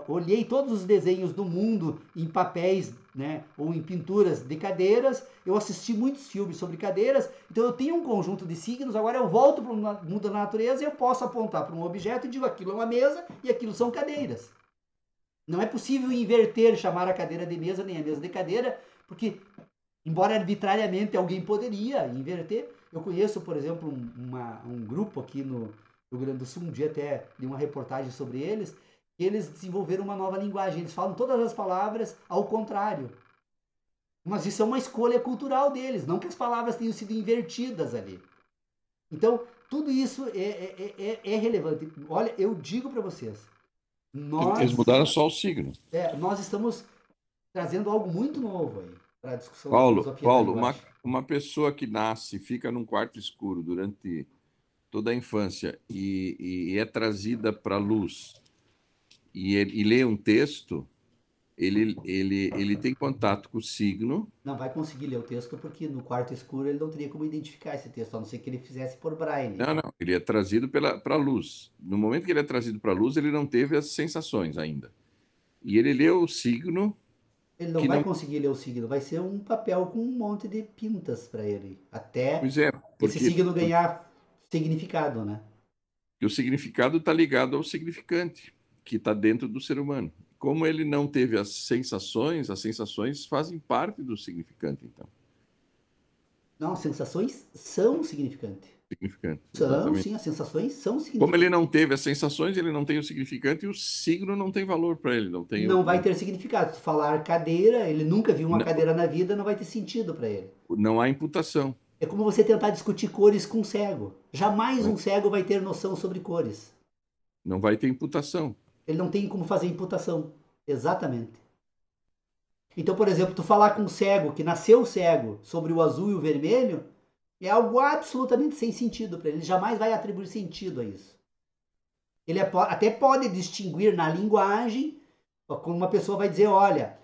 olhei todos os desenhos do mundo em papéis, né, ou em pinturas de cadeiras, eu assisti muitos filmes sobre cadeiras, então eu tenho um conjunto de signos, agora eu volto para o mundo da natureza e eu posso apontar para um objeto e digo aquilo é uma mesa e aquilo são cadeiras. Não é possível inverter, chamar a cadeira de mesa nem a mesa de cadeira, porque, embora arbitrariamente alguém poderia inverter, eu conheço, por exemplo, um grupo aqui no Rio Grande do Sul, um dia até li uma reportagem sobre eles, e eles desenvolveram uma nova linguagem, eles falam todas as palavras ao contrário. Mas isso é uma escolha cultural deles, não que as palavras tenham sido invertidas ali. Então, tudo isso é relevante. Olha, eu digo para vocês, Eles mudaram só o signo. nós estamos trazendo algo muito novo aí para a discussão da filosofia da Paulo, linguagem. uma pessoa que nasce, fica num quarto escuro durante toda a infância e é trazida para a luz e lê um texto, ele tem contato com o signo. Não vai conseguir ler o texto porque no quarto escuro ele não teria como identificar esse texto, a não ser que ele fizesse por braille. Não, ele é trazido para a luz. No momento que ele é trazido para a luz, ele não teve as sensações ainda. E ele lê o signo. Ele não vai conseguir ler o signo, vai ser um papel com um monte de pintas para ele, até Pois é, esse signo ganhar significado, né? E o significado está ligado ao significante, que está dentro do ser humano. Como ele não teve as sensações fazem parte do significante, então. Não, as sensações são significante. Significante, São, exatamente. sim, as sensações são Como significantes. ele não teve as sensações, ele não tem o significante e o signo não tem valor para ele. Não tem Não vai ter significado. Se falar cadeira, ele nunca viu uma cadeira na vida, não vai ter sentido para ele. não há imputação. É como você tentar discutir cores com um cego. Jamais Não, um cego vai ter noção sobre cores. não vai ter imputação. Ele não tem como fazer imputação. Exatamente. Então, por exemplo, tu falar com um cego que nasceu cego sobre o azul e o vermelho é algo absolutamente sem sentido para ele. Ele jamais vai atribuir sentido a isso. Ele até pode distinguir na linguagem, como uma pessoa vai dizer, olha,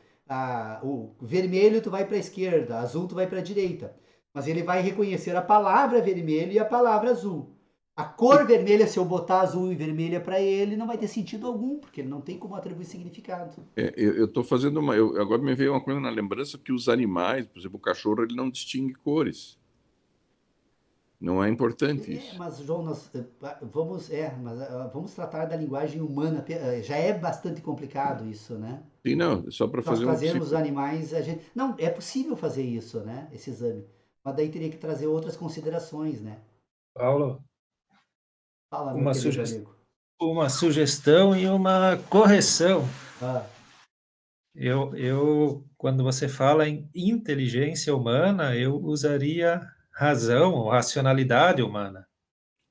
o vermelho tu vai para a esquerda, azul tu vai para a direita. Mas ele vai reconhecer a palavra vermelho e a palavra azul. A cor vermelha, se eu botar azul e vermelha para ele, não vai ter sentido algum, porque ele não tem como atribuir significado. Eu estou fazendo uma. Agora me veio uma coisa na lembrança que os animais, por exemplo, o cachorro, ele não distingue cores. Não é importante isso. Mas, João, vamos tratar da linguagem humana. Já é bastante complicado isso, né? Sim, não, só para Nós fazer trazermos os animais, não, é possível fazer isso, né? Esse exame. Mas daí teria que trazer outras considerações, né? Paulo, Fala, meu uma, querido suge amigo. uma sugestão e uma correção. Ah, Quando você fala em inteligência humana, eu usaria razão ou racionalidade humana,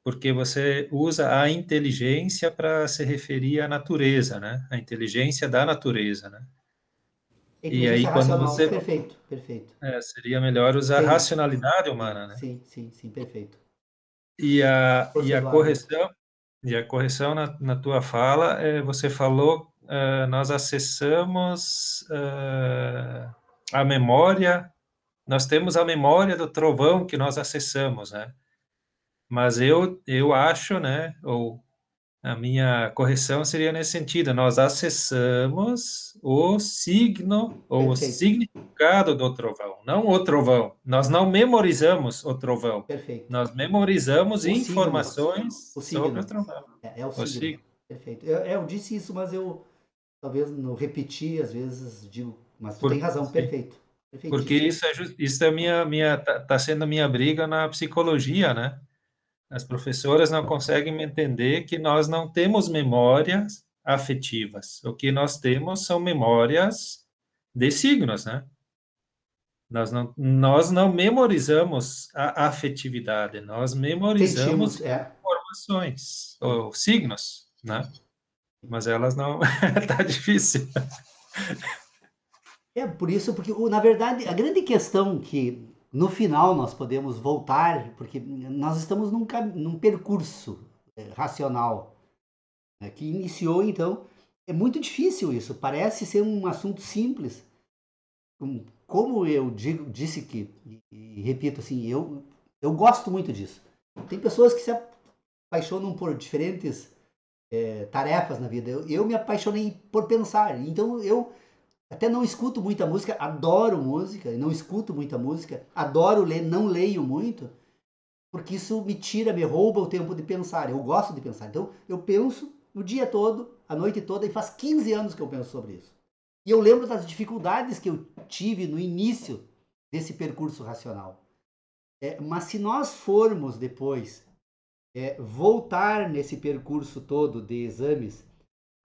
porque você usa a inteligência para se referir à natureza, né? A inteligência da natureza, né? E aí, inteligência quando racional, você perfeito, perfeito. seria melhor usar Sim, racionalidade sim, humana, né? sim, sim, sim, perfeito. E a Procedo, Ávila. correção na tua fala, você falou, nós acessamos a memória, nós temos a memória do trovão que nós acessamos, né? Mas eu acho, né, ou a minha correção seria nesse sentido, nós acessamos o signo ou o Perfeito, significado do trovão, não o trovão. Nós não memorizamos o trovão, perfeito. nós memorizamos O signo, informações o sobre o signo. trovão, É o o signo. signo. Perfeito. Eu disse isso, mas eu talvez não repeti, às vezes digo, mas tu tem razão, Sim, perfeito. porque Perfeitíssimo. isso é tá sendo a minha briga na psicologia, né? As professoras não conseguem me entender que nós não temos memórias afetivas. O que nós temos são memórias de signos, né? Nós não memorizamos a afetividade, nós memorizamos Sentimos, é. informações, ou signos, né? Mas elas não. Tá difícil. É por isso, porque na verdade a grande questão que no final nós podemos voltar, porque nós estamos num percurso racional, né, que iniciou então. É muito difícil isso, parece ser um assunto simples. Como eu disse que, e repito assim, eu gosto muito disso. Tem pessoas que se apaixonam por diferentes tarefas na vida. Eu me apaixonei por pensar. Então eu até não escuto muita música, adoro música, não escuto muita música, adoro ler, não leio muito, porque isso me tira, me rouba o tempo de pensar. Eu gosto de pensar. Então eu penso o dia todo, a noite toda, e faz 15 anos que eu penso sobre isso. E eu lembro das dificuldades que eu tive no início desse percurso racional. Mas se nós formos depois voltar nesse percurso todo de exames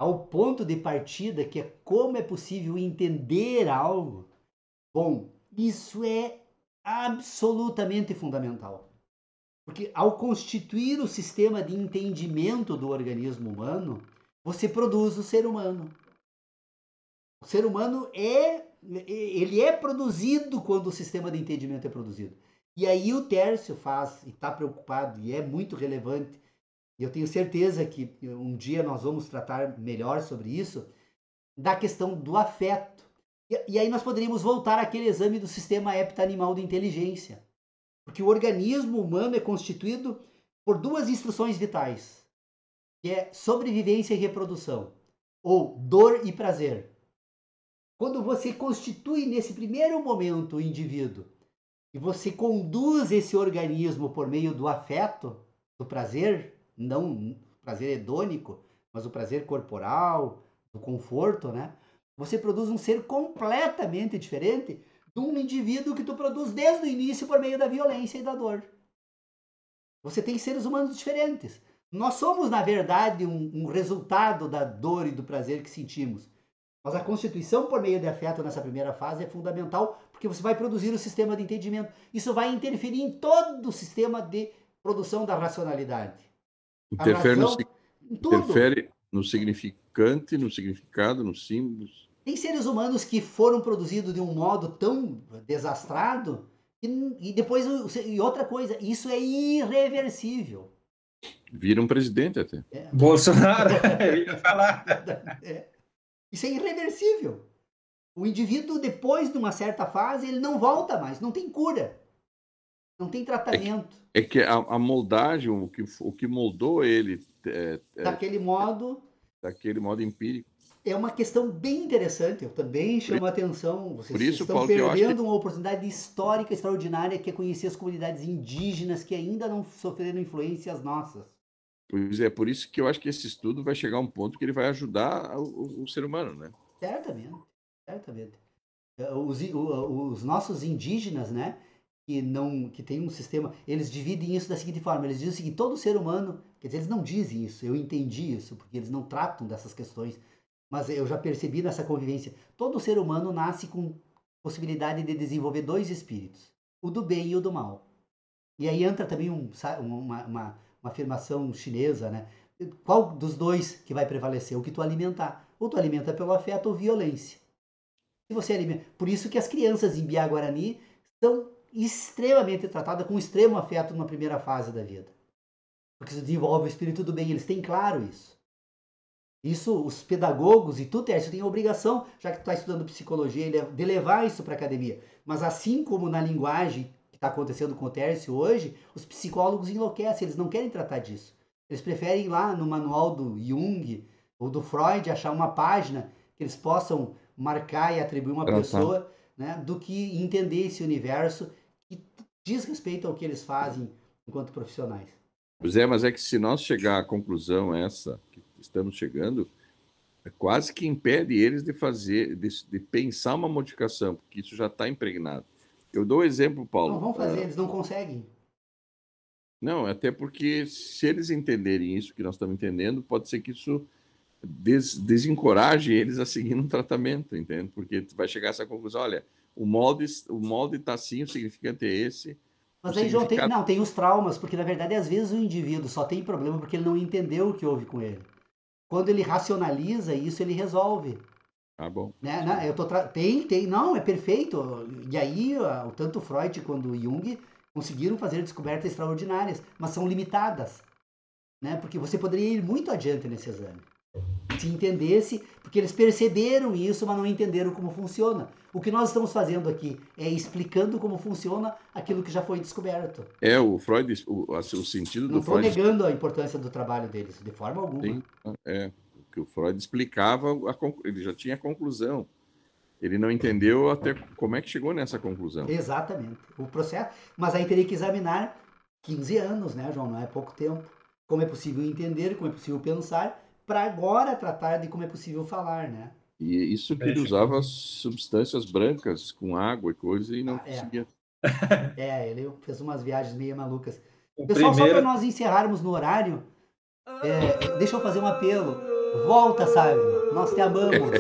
ao ponto de partida, que é como é possível entender algo, bom, isso é absolutamente fundamental. Porque ao constituir o sistema de entendimento do organismo humano, você produz o ser humano. O ser humano ele é produzido quando o sistema de entendimento é produzido. E aí o Tércio faz, e está preocupado, e é muito relevante, e eu tenho certeza que um dia nós vamos tratar melhor sobre isso, da questão do afeto. E aí nós poderíamos voltar àquele exame do sistema heptanimal de inteligência. Porque o organismo humano é constituído por duas instruções vitais, que é sobrevivência e reprodução, ou dor e prazer. Quando você constitui nesse primeiro momento o indivíduo e você conduz esse organismo por meio do afeto, do prazer, não prazer hedônico, mas o prazer corporal, do conforto, né? Você produz um ser completamente diferente de um indivíduo que tu produz desde o início por meio da violência e da dor. Você tem seres humanos diferentes. Nós somos, na verdade, um resultado da dor e do prazer que sentimos. Mas a constituição por meio de afeto nessa primeira fase é fundamental, porque você vai produzir o sistema de entendimento. Isso vai interferir em todo o sistema de produção da racionalidade. Interfere, Em tudo. interfere no significante, no significado, nos símbolos. Tem seres humanos que foram produzidos de um modo tão desastrado e depois, e outra coisa, isso é irreversível. Vira um presidente até. Bolsonaro, eu ia falar. Isso é irreversível. O indivíduo, depois de uma certa fase, ele não volta mais, não tem cura, não tem tratamento. É que a moldagem, o que moldou ele daquele modo empírico. É uma questão bem interessante, eu também chamo a atenção. Vocês estão Paulo, perdendo uma oportunidade histórica extraordinária, que é conhecer as comunidades indígenas que ainda não sofreram influências nossas. Pois é, por isso que eu acho que esse estudo vai chegar a um ponto que ele vai ajudar o ser humano, né? Certamente. Os nossos indígenas, né, que tem um sistema, eles dividem isso da seguinte forma, eles dizem o seguinte: todo ser humano, quer dizer, eles não dizem isso, eu entendi isso, porque eles não tratam dessas questões, mas eu já percebi nessa convivência, todo ser humano nasce com possibilidade de desenvolver dois espíritos, o do bem e o do mal. E aí entra também uma afirmação chinesa, né? Qual dos dois que vai prevalecer? O que tu alimentar. Ou tu alimenta pelo afeto ou violência. Se você alimenta... Por isso que as crianças em Biá-Guarani são extremamente tratadas com extremo afeto numa primeira fase da vida. Porque se desenvolve o espírito do bem, eles têm claro isso. Isso, os pedagogos e tu, Tércio, tem a obrigação, já que tu está estudando psicologia, de levar isso para a academia. Mas assim como na linguagem que está acontecendo com o Tércio hoje, os psicólogos enlouquecem, eles não querem tratar disso. Eles preferem ir lá no manual do Jung ou do Freud achar uma página que eles possam marcar e atribuir uma pessoa, né, do que entender esse universo que diz respeito ao que eles fazem enquanto profissionais. Pois é, mas é que se nós chegar à conclusão essa que estamos chegando, quase que impede eles de fazer, de pensar uma modificação, porque isso já está impregnado. Eu dou um exemplo, Paulo. Não vão fazer, eles não conseguem. Não, até porque se eles entenderem isso que nós estamos entendendo, pode ser que isso desencoraje eles a seguir um tratamento, entende? Porque vai chegar a essa conclusão: olha, o molde está assim, o significante é esse. Mas aí, João, tem os traumas, porque na verdade às vezes o indivíduo só tem problema porque ele não entendeu o que houve com ele. Quando ele racionaliza isso, ele resolve. Ah, bom. Né? Não, é perfeito. E aí, tanto Freud quanto Jung conseguiram fazer descobertas extraordinárias, mas são limitadas. Né? Porque você poderia ir muito adiante nesse exame. Se entendesse, porque eles perceberam isso, mas não entenderam como funciona. O que nós estamos fazendo aqui é explicando como funciona aquilo que já foi descoberto. O Freud, o sentido do Freud... Não estou negando a importância do trabalho deles, de forma alguma. Sim, o que o Freud explicava, ele já tinha a conclusão. Ele não entendeu até como é que chegou nessa conclusão. Exatamente. O processo... Mas aí teria que examinar 15 anos, né, João? Não é pouco tempo. Como é possível entender, como é possível pensar, para agora tratar de como é possível falar, né? E isso que ele usava substâncias brancas com água e coisa e não conseguia. Ele fez umas viagens meio malucas. Pessoal, só para nós encerrarmos no horário, deixa eu fazer um apelo. Volta, Sávio. Nós te amamos.